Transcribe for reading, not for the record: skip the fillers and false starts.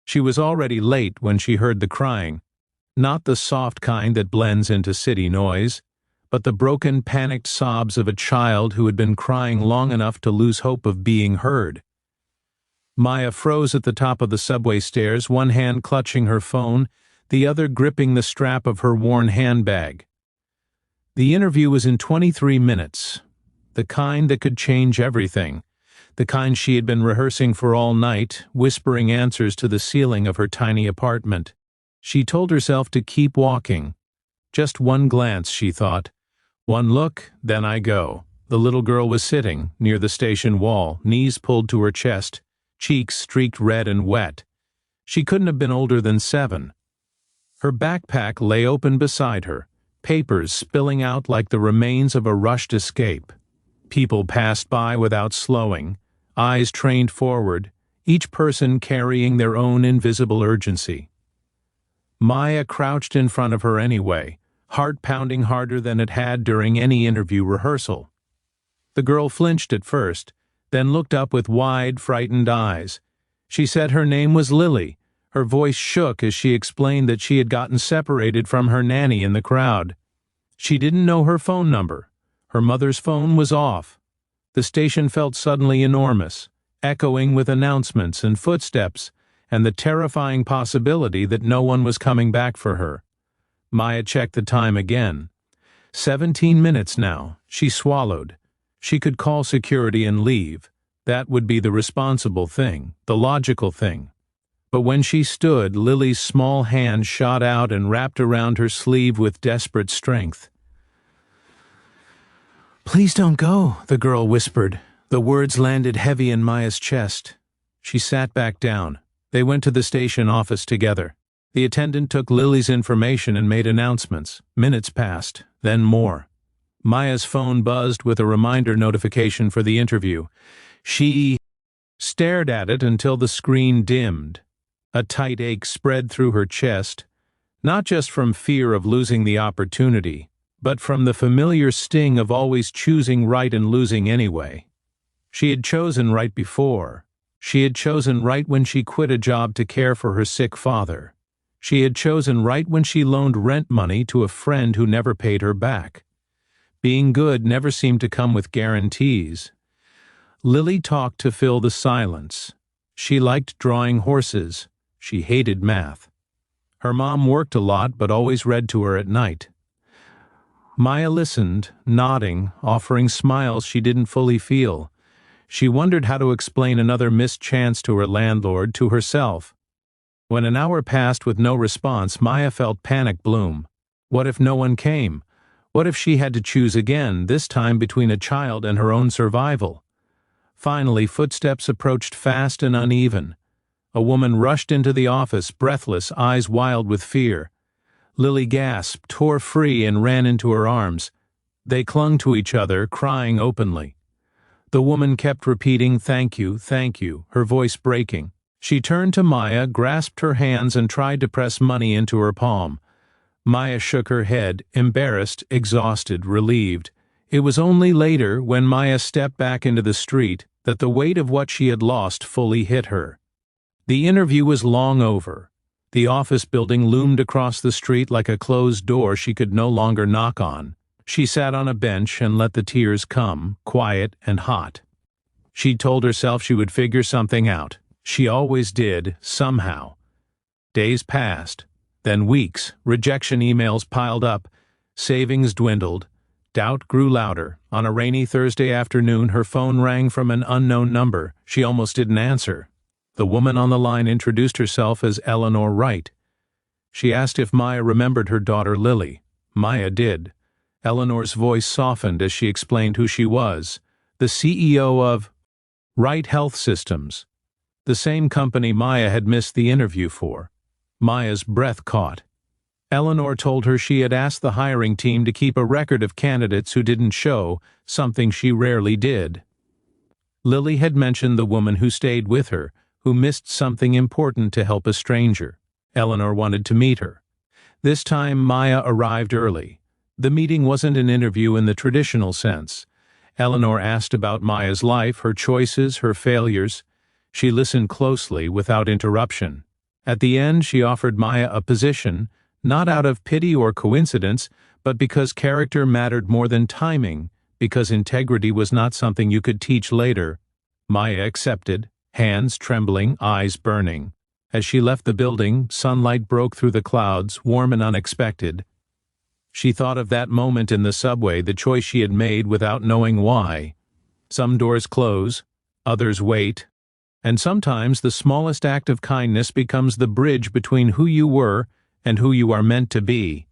She was already late when she heard the crying, not the soft kind that blends into city noise, but the broken, panicked sobs of a child who had been crying long enough to lose hope of being heard. Maya froze at the top of the subway stairs, one hand clutching her phone, the other gripping the strap of her worn handbag. The interview was in 23 minutes, the kind that could change everything, the kind she had been rehearsing for all night, whispering answers to the ceiling of her tiny apartment. She told herself to keep walking. Just one glance, she thought. One look, then I go. The little girl was sitting near the station wall, knees pulled to her chest, cheeks streaked red and wet. She couldn't have been older than 7. Her backpack lay open beside her, papers spilling out like the remains of a rushed escape. People passed by without slowing, eyes trained forward, each person carrying their own invisible urgency. Maya crouched in front of her anyway, heart pounding harder than it had during any interview rehearsal. The girl flinched at first, then looked up with wide, frightened eyes. She said her name was Lily. Her voice shook as she explained that she had gotten separated from her nanny in the crowd. She didn't know her phone number. Her mother's phone was off. The station felt suddenly enormous, echoing with announcements and footsteps, and the terrifying possibility that no one was coming back for her. Maya checked the time again. 17 minutes now. She swallowed. She could call security and leave. That would be the responsible thing, the logical thing. But when she stood, Lily's small hand shot out and wrapped around her sleeve with desperate strength. "Please don't go," the girl whispered. The words landed heavy in Maya's chest. She sat back down. They went to the station office together. The attendant took Lily's information and made announcements. Minutes passed, then more. Maya's phone buzzed with a reminder notification for the interview. She stared at it until the screen dimmed. A tight ache spread through her chest, not just from fear of losing the opportunity, but from the familiar sting of always choosing right and losing anyway. She had chosen right before. She had chosen right when she quit a job to care for her sick father. She had chosen right when she loaned rent money to a friend who never paid her back. Being good never seemed to come with guarantees. Lily talked to fill the silence. She liked drawing horses. She hated math. Her mom worked a lot but always read to her at night. Maya listened, nodding, offering smiles she didn't fully feel. She wondered how to explain another missed chance to her landlord, to herself. When an hour passed with no response, Maya felt panic bloom. What if no one came? What if she had to choose again, this time between a child and her own survival? Finally, footsteps approached fast and uneven. A woman rushed into the office, breathless, eyes wild with fear. Lily gasped, tore free, and ran into her arms. They clung to each other, crying openly. The woman kept repeating, "Thank you, her voice breaking. She turned to Maya, grasped her hands, and tried to press money into her palm. Maya shook her head, embarrassed, exhausted, relieved. It was only later, when Maya stepped back into the street, that the weight of what she had lost fully hit her. The interview was long over. The office building loomed across the street like a closed door she could no longer knock on. She sat on a bench and let the tears come, quiet and hot. She told herself she would figure something out. She always did, somehow. Days passed, then weeks. Rejection emails piled up. Savings dwindled. Doubt grew louder. On a rainy Thursday afternoon, her phone rang from an unknown number. She almost didn't answer. The woman on the line introduced herself as Eleanor Wright. She asked if Maya remembered her daughter Lily. Maya did. Eleanor's voice softened as she explained who she was. The CEO of Wright Health Systems. The same company Maya had missed the interview for. Maya's breath caught. Eleanor told her she had asked the hiring team to keep a record of candidates who didn't show, something she rarely did. Lily had mentioned the woman who stayed with her, who missed something important to help a stranger. Eleanor wanted to meet her. This time Maya arrived early. The meeting wasn't an interview in the traditional sense. Eleanor asked about Maya's life, her choices, her failures. She listened closely, without interruption. At the end, she offered Maya a position, not out of pity or coincidence, but because character mattered more than timing, because integrity was not something you could teach later. Maya accepted, hands trembling, eyes burning. As she left the building, sunlight broke through the clouds, warm and unexpected. She thought of that moment in the subway, the choice she had made without knowing why. Some doors close, others wait, and sometimes the smallest act of kindness becomes the bridge between who you were and who you are meant to be.